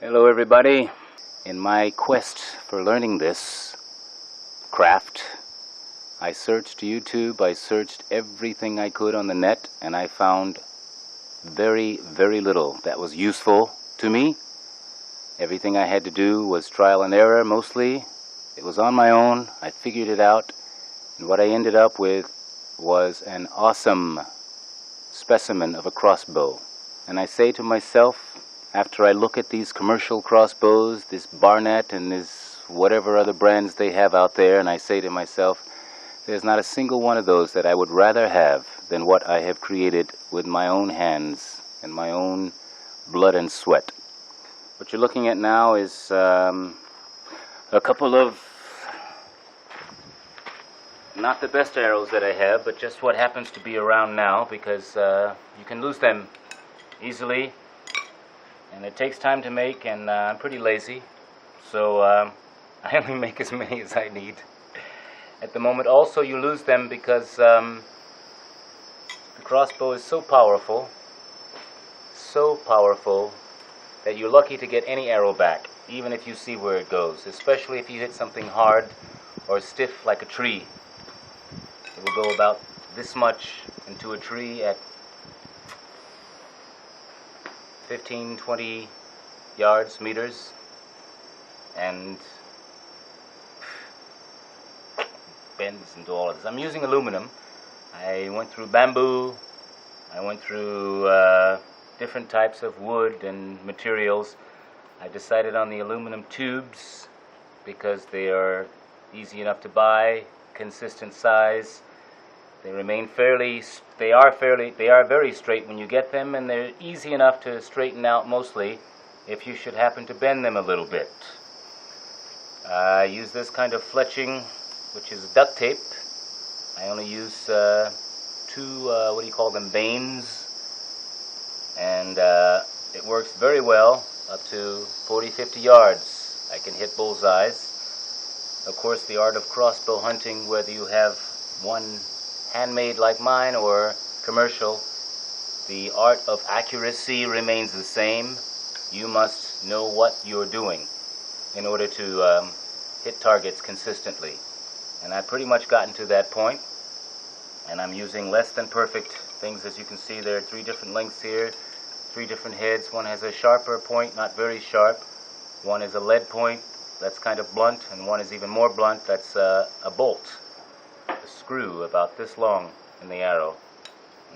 Hello everybody. In my quest for learning this craft, I searched YouTube, I searched everything I could on the net, and I found very, very little that was useful to me. Everything I had to do was trial and error mostly. It was on my own, I figured it out, and what I ended up with was an awesome specimen of a crossbow. And I say to myself, after I look at these commercial crossbows, this Barnett and this whatever other brands they have out there, and I say to myself, there's not a single one of those that I would rather have than what I have created with my own hands and my own blood and sweat. What you're looking at now is a couple of not the best arrows that I have, but just what happens to be around now, because you can lose them easily. And it takes time to make, and I'm pretty lazy, so I only make as many as I need at the moment. Also, you lose them because the crossbow is so powerful that you're lucky to get any arrow back, even if you see where it goes, especially if you hit something hard or stiff like a tree. It will go about this much into a tree at 15, 20 yards, meters, and bends into all of this. I'm using aluminum. I went through bamboo, I went through different types of wood and materials. I decided on the aluminum tubes because they are easy enough to buy, consistent size. They remain they are very straight when you get them, and they're easy enough to straighten out mostly if you should happen to bend them a little bit. I use this kind of fletching, which is duct tape. I only use two, vanes, and it works very well up to 40-50 yards. I can hit bullseyes. Of course, the art of crossbow hunting, whether you have one handmade like mine or commercial, the art of accuracy remains the same. You must know what you're doing in order to hit targets consistently. And I've pretty much gotten to that point, and I'm using less than perfect things. As you can see, there are 3 different lengths here, 3 different heads. One has a sharper point, not very sharp. One is a lead point, that's kind of blunt, and one is even more blunt, that's a bolt. Screw about this long in the arrow.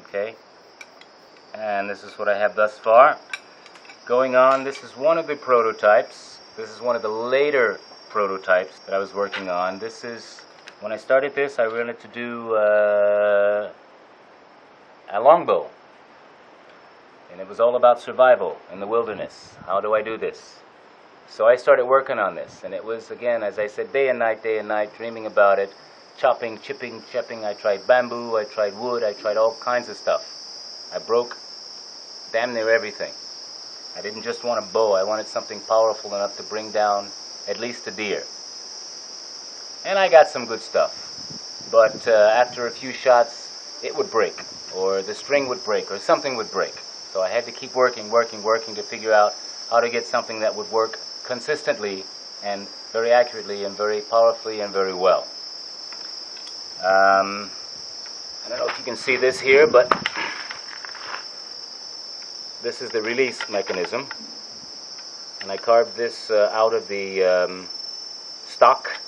Okay, and this is what I have thus far going on. This is one of the prototypes. This is one of the later prototypes that I was working on. This is, when I started this, I wanted to do a longbow, and it was all about survival in the wilderness. How do I do this? So I started working on this, and it was, again, as I said, day and night, dreaming about it. Chopping, chipping. I tried bamboo, I tried wood, I tried all kinds of stuff. I broke damn near everything. I didn't just want a bow, I wanted something powerful enough to bring down at least a deer. And I got some good stuff. But after a few shots, it would break, or the string would break, or something would break. So I had to keep working to figure out how to get something that would work consistently and very accurately and very powerfully and very well. I don't know if you can see this here, but this is the release mechanism, and I carved this out of the stock,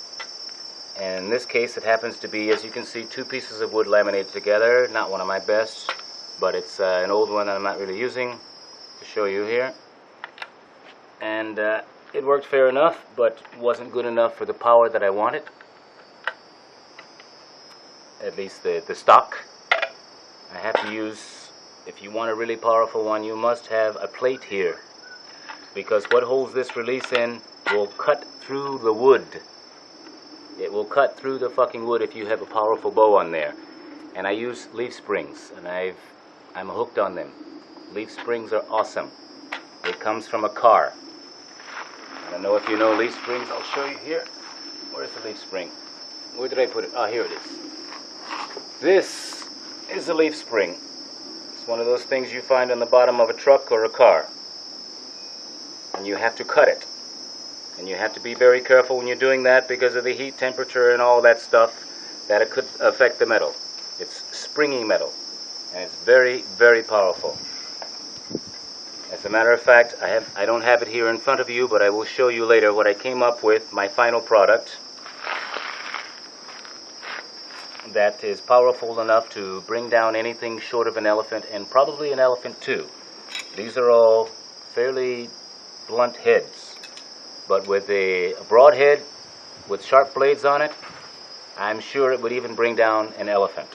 and in this case it happens to be, as you can see, 2 pieces of wood laminated together. Not one of my best, but it's an old one that I'm not really using to show you here, and it worked fair enough, but wasn't good enough for the power that I wanted. At least the stock. I have to use, if you want a really powerful one, you must have a plate here, because what holds this release in will cut through the wood. It will cut through the fucking wood if you have a powerful bow on there. And I use leaf springs, and I'm hooked on them. Leaf springs are awesome. It comes from a car. I don't know if you know leaf springs. I'll show you here. Where's the leaf spring? Where did I put it? Oh, here it is. This is a leaf spring. It's one of those things you find on the bottom of a truck or a car. And and you have to cut it. And you have to be very careful when you're doing that because of the heat, temperature, and all that stuff, that it could affect the metal. It's springy metal, and it's very, very powerful. As a matter of fact, I don't have it here in front of you, but I will show you later what I came up with, my final product, that is powerful enough to bring down anything short of an elephant, and probably an elephant too. These are all fairly blunt heads, but with a broad head with sharp blades on it, I'm sure it would even bring down an elephant.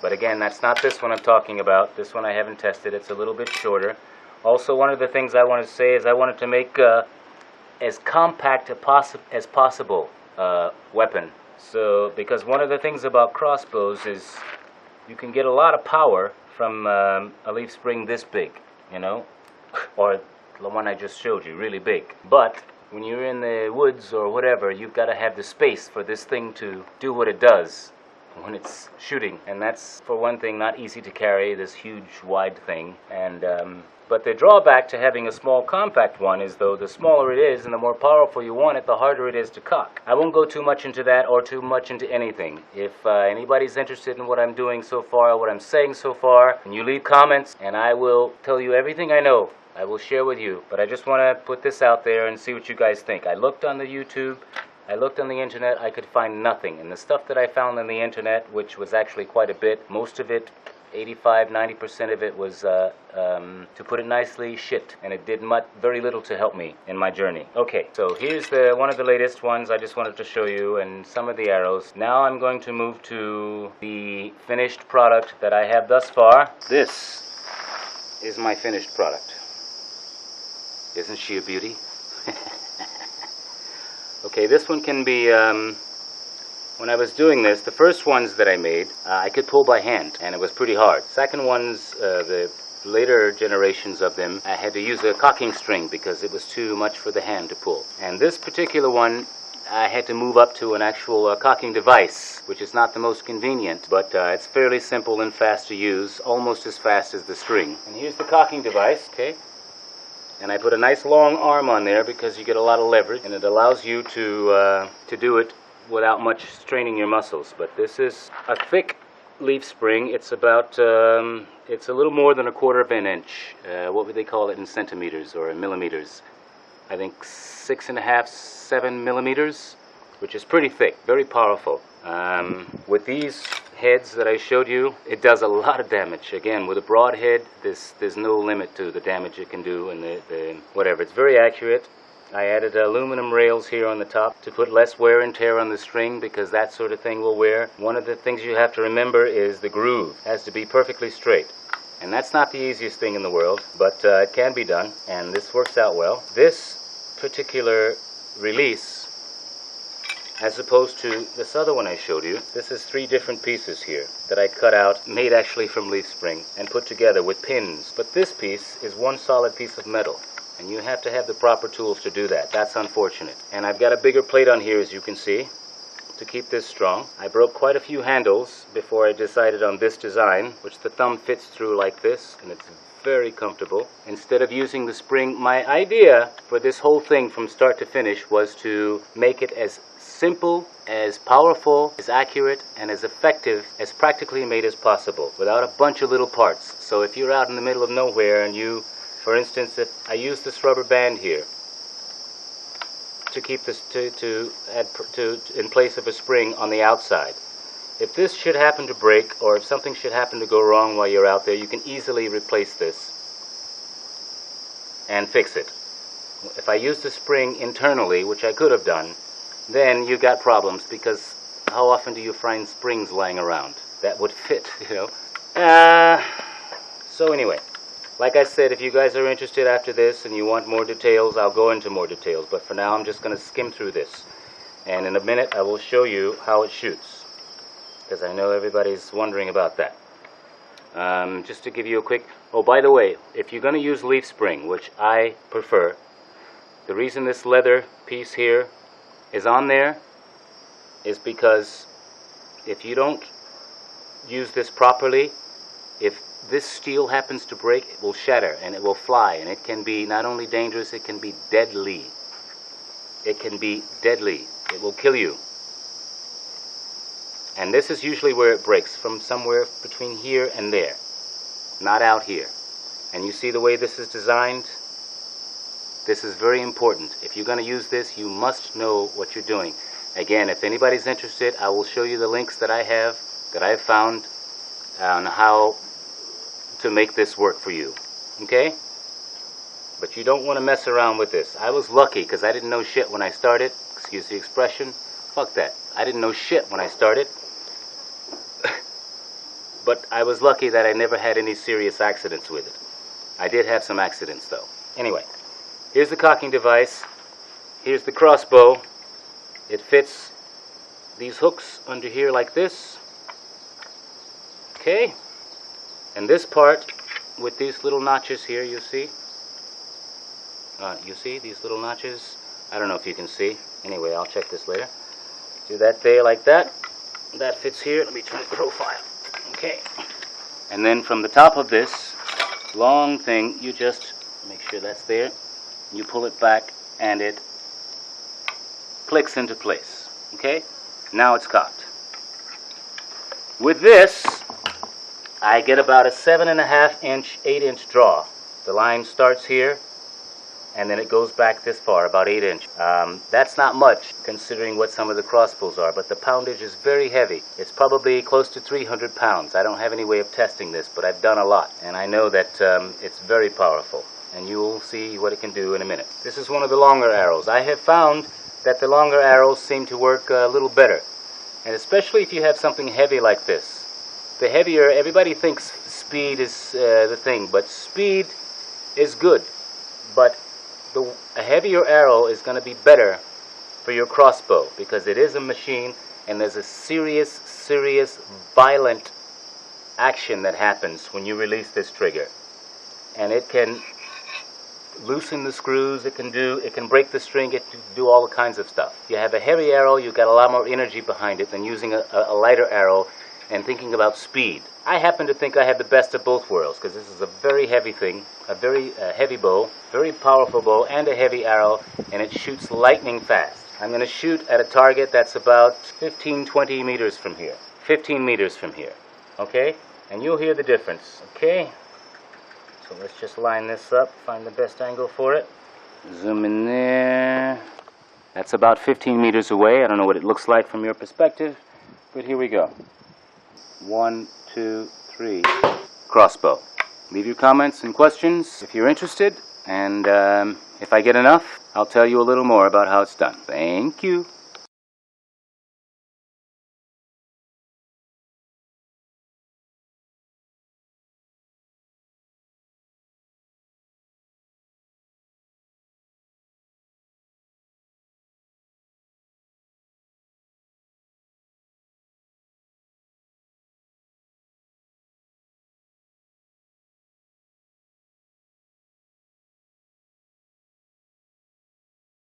But again, that's not this one I'm talking about. This one I haven't tested. It's a little bit shorter. Also, one of the things I want to say is I wanted to make as compact as possible weapon. So, because one of the things about crossbows is you can get a lot of power from a leaf spring this big, you know, or the one I just showed you, really big. But when you're in the woods or whatever, you've got to have the space for this thing to do what it does when it's shooting. And that's, for one thing, not easy to carry, this huge, wide thing. And but the drawback to having a small, compact one is, though, the smaller it is and the more powerful you want it, the harder it is to cock. I won't go too much into that or too much into anything. If anybody's interested in what I'm doing so far, what I'm saying so far, and you leave comments, and I will tell you everything I know. I will share with you. But I just want to put this out there and see what you guys think. I looked on the YouTube. I looked on the internet. I could find nothing. And the stuff that I found on the internet, which was actually quite a bit, most of it, 85–90% of it was, to put it nicely, shit. And it did very little to help me in my journey. Okay, so here's one of the latest ones I just wanted to show you, and some of the arrows. Now I'm going to move to the finished product that I have thus far. This is my finished product. Isn't she a beauty? Okay, this one can be, when I was doing this, the first ones that I made, I could pull by hand, and it was pretty hard. Second ones, the later generations of them, I had to use a cocking string because it was too much for the hand to pull. And this particular one, I had to move up to an actual cocking device, which is not the most convenient, but it's fairly simple and fast to use, almost as fast as the string. And here's the cocking device, okay? And I put a nice long arm on there because you get a lot of leverage, and it allows you to do it without much straining your muscles. But this is a thick leaf spring. It's about, it's a little more than 1/4 of an inch. What would they call it in centimeters or in millimeters? I think 6.5, 7 millimeters, which is pretty thick, very powerful. With these heads that I showed you, it does a lot of damage. Again, with a broad head, there's no limit to the damage it can do, and the whatever. It's very accurate. I added aluminum rails here on the top to put less wear and tear on the string, because that sort of thing will wear. One of the things you have to remember is the groove has to be perfectly straight. And that's not the easiest thing in the world, but it can be done, and this works out well. This particular release, as opposed to this other one I showed you, this is 3 different pieces here that I cut out, made actually from leaf spring, and put together with pins. But this piece is one solid piece of metal, and you have to have the proper tools to do that. That's unfortunate. And I've got a bigger plate on here, as you can see, to keep this strong. I broke quite a few handles before I decided on this design, which the thumb fits through like this, and it's very comfortable. Instead of using the spring, my idea for this whole thing from start to finish was to make it as simple, as powerful, as accurate, and as effective, as practically made as possible, without a bunch of little parts. So if you're out in the middle of nowhere and you, for instance, if I use this rubber band here to keep this in place of a spring on the outside. If this should happen to break, or if something should happen to go wrong while you're out there, you can easily replace this and fix it. If I use the spring internally, which I could have done, then you got problems, because how often do you find springs lying around that would fit, you know? So anyway, like I said, if you guys are interested after this and you want more details, I'll go into more details. But for now, I'm just going to skim through this. And in a minute, I will show you how it shoots, because I know everybody's wondering about that. Just to give you a quick... Oh, by the way, if you're going to use leaf spring, which I prefer, the reason this leather piece here is on there is because if you don't use this properly, if this steel happens to break, it will shatter and it will fly, and it can be not only dangerous, it can be deadly. It can be deadly. It will kill you. And this is usually where it breaks, from somewhere between here and there, not out here. And you see the way this is designed? This is very important. If you're going to use this, you must know what you're doing. Again, if anybody's interested, I will show you the links that I have, that I've found on how to make this work for you. Okay? But you don't want to mess around with this. I was lucky because I didn't know shit when I started. Excuse the expression. Fuck that. I didn't know shit when I started. But I was lucky that I never had any serious accidents with it. I did have some accidents though. Anyway, here's the cocking device. Here's the crossbow. It fits these hooks under here like this. Okay? And this part with these little notches here, you see? You see these little notches? I don't know if you can see. Anyway, I'll check this later. Do that there like that. That fits here. Let me turn the profile. Okay. And then from the top of this long thing, you just make sure that's there. You pull it back and it clicks into place. Okay? Now it's cocked. With this, I get about a 7.5 inch, 8 inch draw. The line starts here and then it goes back this far, about 8 inch. That's not much considering what some of the crossbows are, but the poundage is very heavy. It's probably close to 300 pounds. I don't have any way of testing this, but I've done a lot, and I know that it's very powerful, and you'll see what it can do in a minute. This is one of the longer arrows. I have found that the longer arrows seem to work a little better, and especially if you have something heavy like this. The heavier, everybody thinks speed is the thing, but speed is good, but a heavier arrow is going to be better for your crossbow because it is a machine and there's a serious, violent action that happens when you release this trigger. And it can loosen the screws, it can break the string, it can do all kinds of stuff. If you have a heavy arrow, you've got a lot more energy behind it than using a lighter arrow and thinking about speed. I happen to think I have the best of both worlds because this is a very heavy thing, a very heavy bow, very powerful bow, and a heavy arrow, and it shoots lightning fast. I'm going to shoot at a target that's about 15-20 meters from here. 15 meters from here. Okay? And you'll hear the difference. Okay? So let's just line this up, find the best angle for it. Zoom in there. That's about 15 meters away. I don't know what it looks like from your perspective, but here we go. 1, 2, 3. Crossbow. Leave your comments and questions if you're interested, and if I get enough, I'll tell you a little more about how it's done. Thank you.